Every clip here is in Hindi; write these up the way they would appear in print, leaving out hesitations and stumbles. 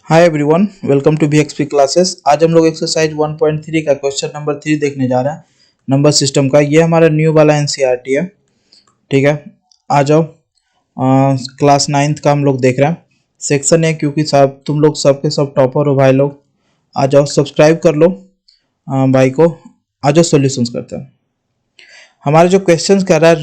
Hi everyone, welcome to VXP classes. आज हम लोग एक्सरसाइज 1.3 का क्वेश्चन नंबर 3 देखने जा रहे हैं नंबर सिस्टम का। ये हमारा न्यू वाला एनसीईआरटी है। ठीक है, आ जाओ। क्लास 9th का हम लोग देख रहे हैं सेक्शन है, क्योंकि सब तुम लोग सबके सब टॉपर हो भाई लोग। आ जाओ, सब्सक्राइब कर लो भाई को। आ जाओ, सॉल्यूशंस करते हैं। हमारा जो क्वेश्चन कर रहा है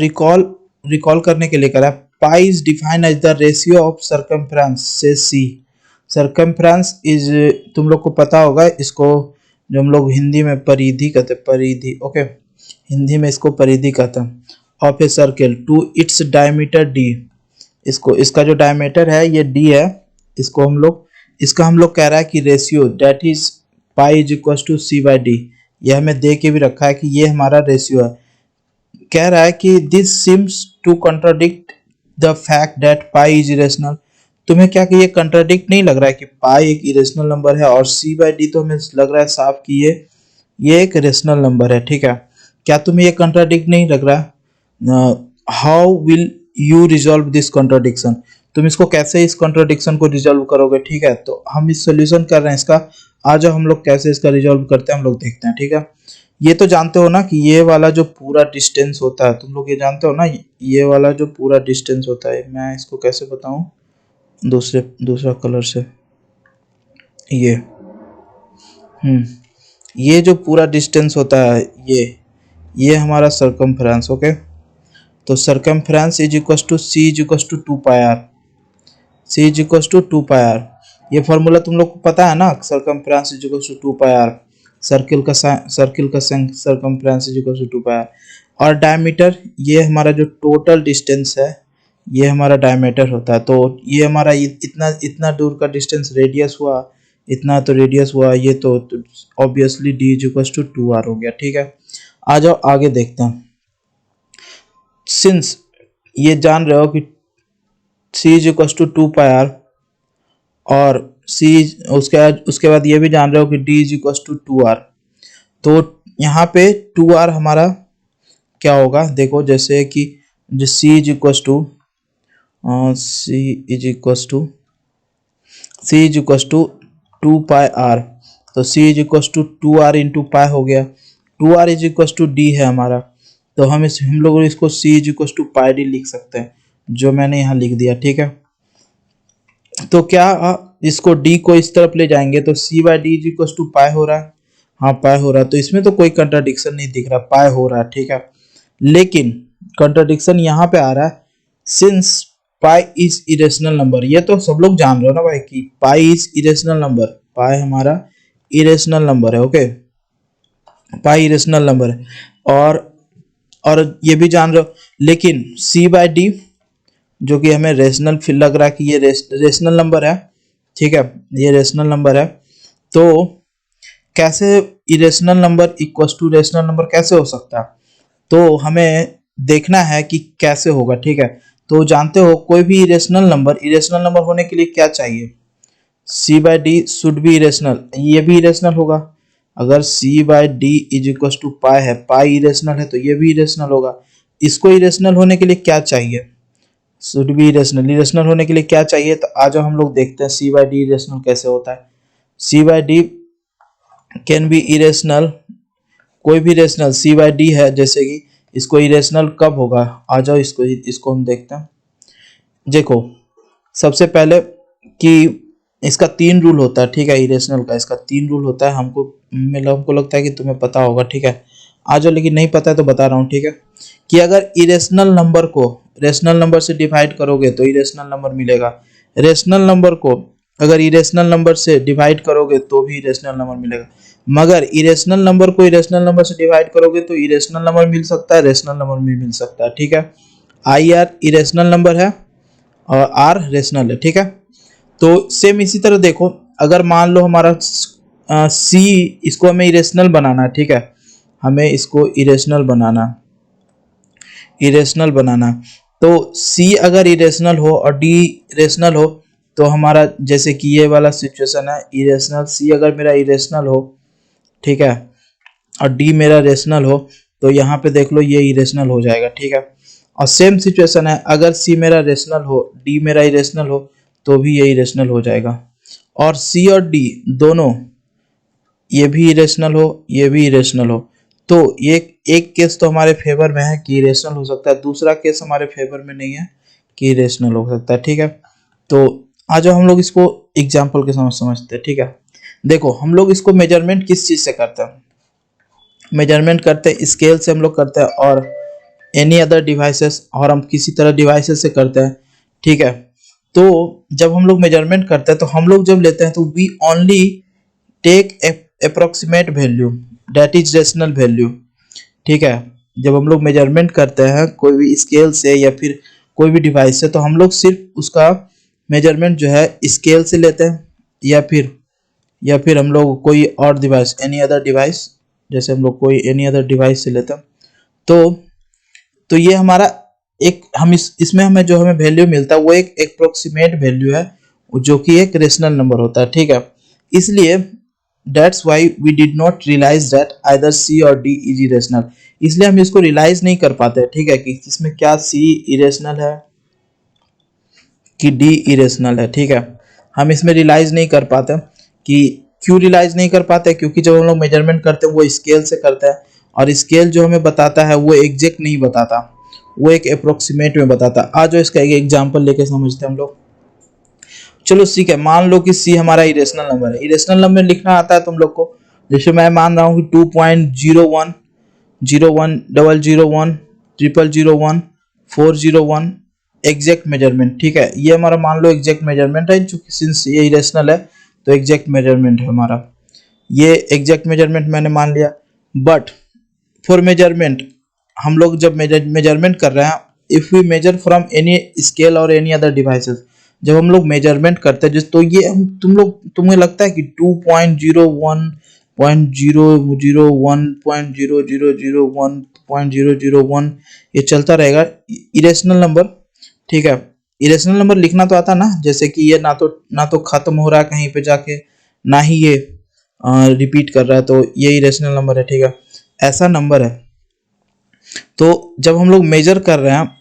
रिकॉल करने के लिए कर रहा है। Pi is defined as the ratio of circumference से सी। सर्कमफ्रेंस इज, तुम लोग को पता होगा इसको, जो हम लोग हिंदी में परिधि कहते हैं, परिधि। ओके, हिंदी में इसको परिधि कहते हैं। Of a circle to its diameter D. इसको, इसका जो डायमीटर है ये डी है। इसको हम लोग, इसका हम लोग कह रहा है कि ratio that is pi is equal to C by D. यह हमें दे के भी रखा है कि ये हमारा रेशियो है। कह रहा है कि this seems to contradict the fact that pi is irrational. तुम्हें क्या कि ये कंट्राडिक्ट नहीं लग रहा है कि पाई एक इरेशनल नंबर है और सी बाई डी तो हमें लग रहा है साफ कि ये एक रेशनल नंबर है। ठीक है, क्या तुम्हें ये कंट्राडिक्ट नहीं लग रहा? How will you resolve this contradiction? तुम इसको कैसे, इस कॉन्ट्राडिक्शन को रिजॉल्व करोगे? ठीक है, तो हम इस सोल्यूशन कर रहे हैं इसका। आ जाओ, हम लोग कैसे इसका रिजॉल्व करते हैं हम लोग देखते हैं। ठीक है, ये तो जानते हो ना कि ये वाला जो पूरा डिस्टेंस होता है, तुम लोग ये जानते हो ना, ये वाला जो पूरा डिस्टेंस होता है, मैं इसको कैसे बताऊं दूसरा कलर से। ये ये जो पूरा डिस्टेंस होता है, ये हमारा सर्कमफ्रेंस। ओके, तो circumference is equal to C is equal to 2 pi R. C is equal to 2 pi R, ये फॉर्मूला तुम लोग को पता है ना। Circumference is equal to 2 pi R, circle का circumference is equal to 2 pi R. और डायमीटर, ये हमारा जो टोटल डिस्टेंस है, ये हमारा डायमीटर होता है। तो ये हमारा इतना दूर का डिस्टेंस रेडियस हुआ, इतना तो रेडियस हुआ, ये तो obviously D is equal to 2r हो गया। ठीक है, आ जाओ आगे देखते हैं। सिंस ये जान रहे हो कि C is equal to 2 pi R और सी, उसके बाद ये भी जान रहे हो कि D is equal to 2r। तो यहाँ पे 2r हमारा क्या होगा, देखो जैसे कि जो C is equal to C is equal to 2 pi R, तो C is equal to 2r into pi हो गया। 2r is equal to D है हमारा, तो हम लोग इसको C is equal to pi D लिख सकते हैं, जो मैंने यहाँ लिख दिया। ठीक है, तो क्या इसको डी को इस तरफ ले जाएंगे तो C by D is equal to pi हो रहा है। हाँ, पाई हो रहा है, तो इसमें तो कोई कंट्राडिक्शन नहीं दिख रहा, पाई हो रहा है। ठीक है, लेकिन कंट्राडिक्शन यहाँ पे आ रहा है, since pi is irrational number. ये तो सब लोग जान रहे हो ना भाई कि पाई इज इरेशनल नंबर, पाई हमारा इरेशनल नंबर है। ओके, पाई इरेशनल नंबर है, और ये भी जान रहे हो, लेकिन सी बाई डी जो कि हमें रेशनल फील लग रहा है कि ये रेशनल नंबर है। ठीक है, ये रेशनल नंबर है, तो कैसे irrational number equal to rational number कैसे हो सकता है? तो हमें देखना है कि कैसे होगा। ठीक है, तो जानते हो कोई भी इरेशनल नंबर होने के लिए क्या चाहिए? C by D should be irrational, ये भी इरेशनल होगा। अगर C by D is equal to pi है, पाई इरेशनल है, तो ये भी इरेशनल होगा। इसको इरेशनल होने के लिए क्या चाहिए? Should be irrational. इरेशनल होने के लिए क्या चाहिए? तो आज हम लोग देखते हैं सी बाई डी इरेशनल कैसे होता है। C by D can be irrational, कोई भी रेशनल सी बाई डी है, जैसे कि इसको इरेशनल कब होगा? आ जाओ, इसको हम देखते हैं। देखो, सबसे पहले कि इसका 3 रूल होता है। ठीक है, इरेशनल का इसका 3 रूल होता है। हमको लगता है कि तुम्हें पता होगा। ठीक है, आ जाओ, लेकिन नहीं पता है तो बता रहा हूँ। ठीक है, कि अगर इरेशनल नंबर को रेशनल नंबर से डिवाइड करोगे तो इरेशनल नंबर मिलेगा। रेशनल नंबर को अगर इरेशनल नंबर से डिवाइड करोगे तो भी इरेशनल नंबर मिलेगा। मगर इरेशनल नंबर को इरेशनल नंबर से डिवाइड करोगे तो इरेशनल नंबर मिल सकता है, रेशनल नंबर भी मिल सकता है। ठीक है, आई आर इरेशनल नंबर है और आर रेशनल है। ठीक है, तो सेम इसी तरह देखो, अगर मान लो हमारा सी, इसको हमें इरेशनल बनाना है। ठीक है, हमें इसको इरेशनल बनाना, तो सी अगर इरेशनल हो और डी रेशनल हो, तो हमारा जैसे कि ये वाला सिचुएशन है, इरेशनल सी अगर मेरा इरेशनल हो, ठीक है, और डी मेरा रेशनल हो, तो यहाँ पे देख लो ये इरेशनल हो जाएगा। ठीक है, और सेम सिचुएशन है, अगर सी मेरा रेशनल हो, डी मेरा इरेशनल हो, तो भी ये इरेशनल हो जाएगा। और सी और डी दोनों, ये भी इरेशनल हो, ये भी इरेशनल हो, तो ये एक केस तो हमारे फेवर में है कि इरेशनल हो सकता है, दूसरा केस हमारे फेवर में नहीं है कि इरेशनल हो सकता है। ठीक है, तो आज हम लोग इसको एग्जाम्पल के समझते हैं। ठीक है, देखो हम लोग इसको मेजरमेंट किस चीज़ से करते हैं, मेजरमेंट करते हैं स्केल से हम लोग करते हैं, और एनी अदर डिवाइसेस, और हम किसी तरह डिवाइसेस से करते हैं। ठीक है, तो जब हम लोग मेजरमेंट करते हैं तो हम लोग जब लेते हैं तो we only take approximate value that is rational value. ठीक है, जब हम लोग मेजरमेंट करते हैं कोई भी स्केल से या फिर कोई भी डिवाइस से, तो हम लोग सिर्फ उसका मेजरमेंट जो है स्केल से लेते हैं, या फिर हम लोग कोई और डिवाइस, एनी अदर डिवाइस, जैसे हम लोग कोई एनी अदर डिवाइस से लेते हैं। तो ये हमारा एक, हम इसमें हमें जो हमें वैल्यू मिलता है वो एक अप्रोक्सीमेट वैल्यू है, जो कि एक रेशनल नंबर होता है। ठीक है, इसलिए that's why we did not realise that either C और डी इज इरेशनल, इसलिए हम इसको रियलाइज नहीं कर पाते। ठीक है, कि इसमें क्या सी इरेशनल है कि डी इरेशनल है। ठीक है, हम इसमें रियलाइज नहीं कर पाते कि क्यों रियलाइज नहीं कर पाते, क्योंकि जब हम लोग मेजरमेंट करते हैं वो स्केल से करते हैं, और स्केल जो हमें बताता है वो एग्जैक्ट नहीं बताता, वो एक अप्रोक्सीमेट में बताता। आज जो इसका एक एग्जांपल लेके समझते हैं हम लोग। चलो ठीक है, मान लो कि सी हमारा इरेशनल नंबर है, इरेशनल नंबर लिखना आता है तुम लोग को, जैसे मैं मान रहा हूँ कि 2.01 01 001 0001 401 एग्जैक्ट मेजरमेंट। ठीक है, ये हमारा मान लो एग्जैक्ट मेजरमेंट है, चूंकि सिंस ये इरेशनल है तो एग्जैक्ट मेजरमेंट है हमारा, ये एग्जैक्ट मेजरमेंट मैंने मान लिया। बट फॉर मेजरमेंट, हम लोग जब मेजरमेंट कर रहे हैं, if we measure from any scale और एनी अदर डिवाइसेस, जब हम लोग मेजरमेंट करते हैं जिस, तो ये हम तुम्हें लगता है कि 2.01.001.00001.001 ये चलता रहेगा इरेशनल नंबर। ठीक है, इरेशनल नंबर लिखना तो आता ना, जैसे कि ये ना तो खत्म हो रहा है कहीं पे जाके, ना ही ये रिपीट कर रहा है, तो ये इरेशनल नंबर है। ठीक है, ऐसा नंबर है। तो जब हम लोग मेजर कर रहे हैं,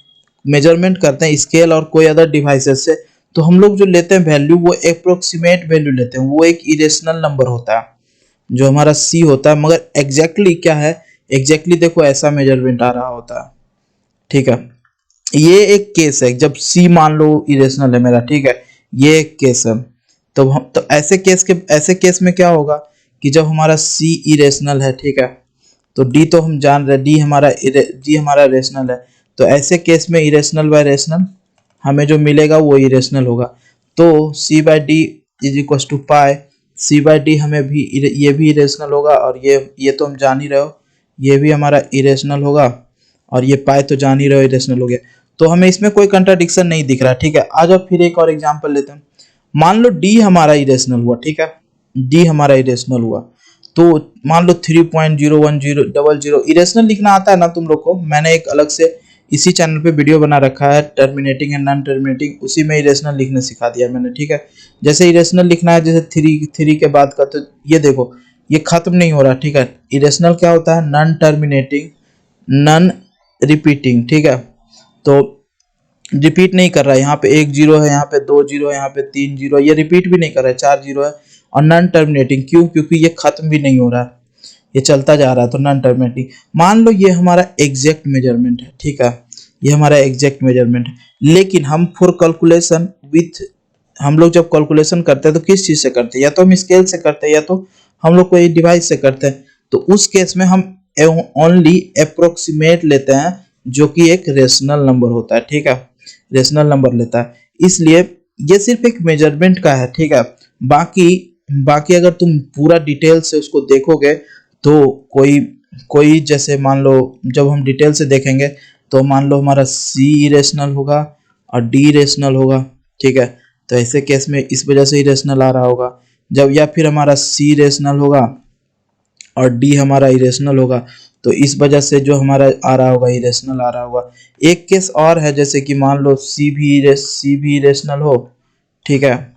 मेजरमेंट करते हैं स्केल और कोई अदर डिवाइसेस से, तो हम लोग जो लेते हैं वैल्यू वो अप्रोक्सीमेट वैल्यू लेते हैं, वो एक इरेशनल नंबर होता है जो हमारा सी होता है। मगर एग्जैक्टली क्या है, एग्जैक्टली देखो ऐसा मेजरमेंट आ रहा होता है। ठीक है, ये एक केस है जब सी मान लो इरेशनल है मेरा। ठीक है, ये एक केस है। तो ऐसे केस में क्या होगा कि जब हमारा सी इरेशनल है, ठीक है, तो डी तो हम जान रहे, डी हमारा रेशनल है, तो ऐसे केस में इरेशनल बाय रेशनल हमें जो मिलेगा वो इरेशनल होगा। तो C by D is equal to pi, C by D हमें भी ये भी इरेशनल होगा, और ये तो हम जान ही रहे हो, ये भी हमारा इरेशनल होगा, और ये पाई तो जान ही रहे हो इरेशनल हो गया। तो हमें इसमें कोई कंट्राडिक्शन नहीं दिख रहा। ठीक है, आज अब फिर एक और एग्जांपल लेते हैं। मान लो डी हमारा इरेशनल हुआ। ठीक है, डी हमारा इरेशनल हुआ, तो मान लो 3.01000 इरेशनल लिखना आता है ना तुम लोग को, मैंने एक अलग से इसी चैनल पे वीडियो बना रखा है, टर्मिनेटिंग एंड नॉन टर्मिनेटिंग, उसी में इरेशनल लिखने सिखा दिया मैंने। ठीक है, जैसे इरेशनल लिखना है, जैसे थ्री के बाद का, तो ये देखो ये खत्म नहीं हो रहा। ठीक है, इरेशनल क्या होता है, नॉन टर्मिनेटिंग नॉन रिपीटिंग। ठीक है, तो रिपीट नहीं कर रहा है, यहाँ पे 1 जीरो है, यहाँ पे 2 जीरो है, यहाँ पे 3 जीरो है, ये रिपीट भी नहीं कर रहा है, 4 जीरो है। और नॉन टर्मिनेटिंग क्यों, क्योंकि ये खत्म भी नहीं हो रहा है, ये चलता जा रहा है, तो नॉन टर्मिनेटिंग। मान लो ये हमारा एग्जैक्ट मेजरमेंट है। ठीक है, ये हमारा एग्जैक्ट मेजरमेंट है, लेकिन हम फॉर कैलकुलेशन विथ, हम लोग जब कैलकुलेशन करते हैं तो किस चीज से करते हैं, या तो हम स्केल से करते हैं या तो हम लोग कोई डिवाइस से करते हैं। तो उस केस में हम ओनली अप्रोक्सीमेट लेते हैं, जो कि एक रेशनल नंबर होता है। ठीक है, रेशनल नंबर लेता है, इसलिए ये सिर्फ एक मेजरमेंट का है। ठीक है, बाकी बाकी अगर तुम पूरा डिटेल से उसको देखोगे तो कोई जैसे मान लो, जब हम डिटेल से देखेंगे तो मान लो हमारा सी इरेशनल होगा और डी इरेशनल होगा। ठीक है, तो ऐसे केस में इस वजह से इरेशनल आ रहा होगा जब, या फिर हमारा सी इरेशनल होगा और डी हमारा इरेशनल होगा, तो इस वजह से जो हमारा आ रहा होगा इरेशनल आ रहा होगा। एक केस और है, जैसे कि मान लो सी भी इरेशनल हो। ठीक है,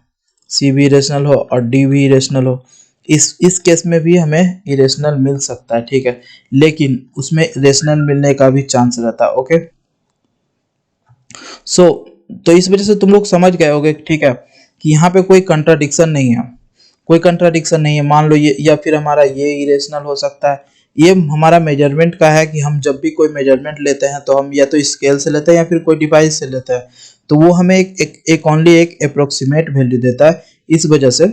सी भी इरेशनल हो और डी भी इरेशनल हो, इस केस में भी हमें इरेशनल मिल सकता है। ठीक है, लेकिन उसमें रेशनल मिलने का भी चांस रहता है। ओके, सो तो इस वजह से तुम लोग समझ गए होगे। ठीक है, कि यहाँ पे कोई कंट्राडिक्शन नहीं है, कोई कंट्राडिक्शन नहीं है। मान लो ये, या फिर हमारा ये इरेशनल हो सकता है। ये हमारा मेजरमेंट का है कि हम जब भी कोई मेजरमेंट लेते हैं तो हम या तो स्केल से लेते हैं या फिर कोई डिवाइस से लेते हैं, तो वो हमें एक ओनली एक अप्रोक्सीमेट वैल्यू देता है, इस वजह से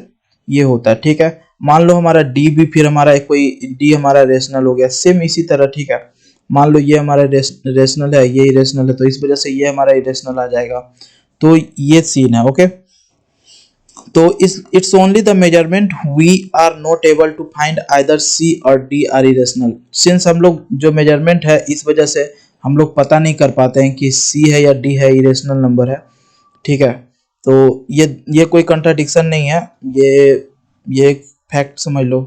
ये होता है। ठीक है, मान लो हमारा डी भी, फिर हमारा एक कोई डी हमारा रेशनल हो गया, सेम इसी तरह। ठीक है, मान लो ये हमारा रेशनल है, ये इरेशनल है, तो इस वजह से ये हमारा इरेशनल आ जाएगा। तो ये सीन है। ओके, तो it's only the measurement we are not able to find either C और डी आर इरेशनल। सिंस हम लोग जो मेजरमेंट है, इस वजह से हम लोग पता नहीं कर पाते हैं कि सी है या डी है, इरेशनल नंबर है। ठीक है, तो ये कोई कंट्राडिक्शन नहीं है, ये एक फैक्ट समझ लो।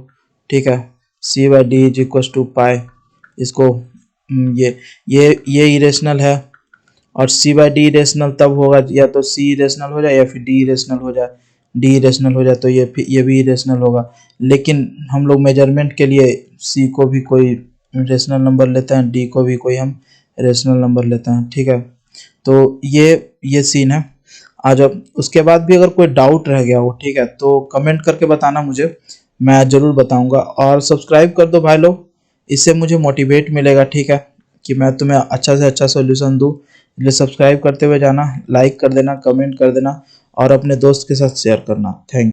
ठीक है, C by D is equal to pi, इसको ये इरेशनल है, और सी बाई डी इरेशनल तब होगा या तो सी इरेशनल हो जाए या फिर डी इरेशनल हो जाए। डी इरेशनल हो जाए तो ये भी इरेशनल होगा, लेकिन हम लोग मेजरमेंट के लिए सी को भी कोई रेशनल नंबर लेते हैं, डी को भी कोई हम रेशनल नंबर लेते हैं। ठीक है, तो ये सीन है। आज अब उसके बाद भी अगर कोई डाउट रह गया हो, ठीक है, तो कमेंट करके बताना मुझे, मैं ज़रूर बताऊंगा। और सब्सक्राइब कर दो भाई लोग, इससे मुझे मोटिवेट मिलेगा। ठीक है, कि मैं तुम्हें अच्छा से अच्छा सोल्यूशन दूँ। इसलिए सब्सक्राइब करते हुए जाना, लाइक कर देना, कमेंट कर देना और अपने दोस्त के साथ शेयर करना। थैंक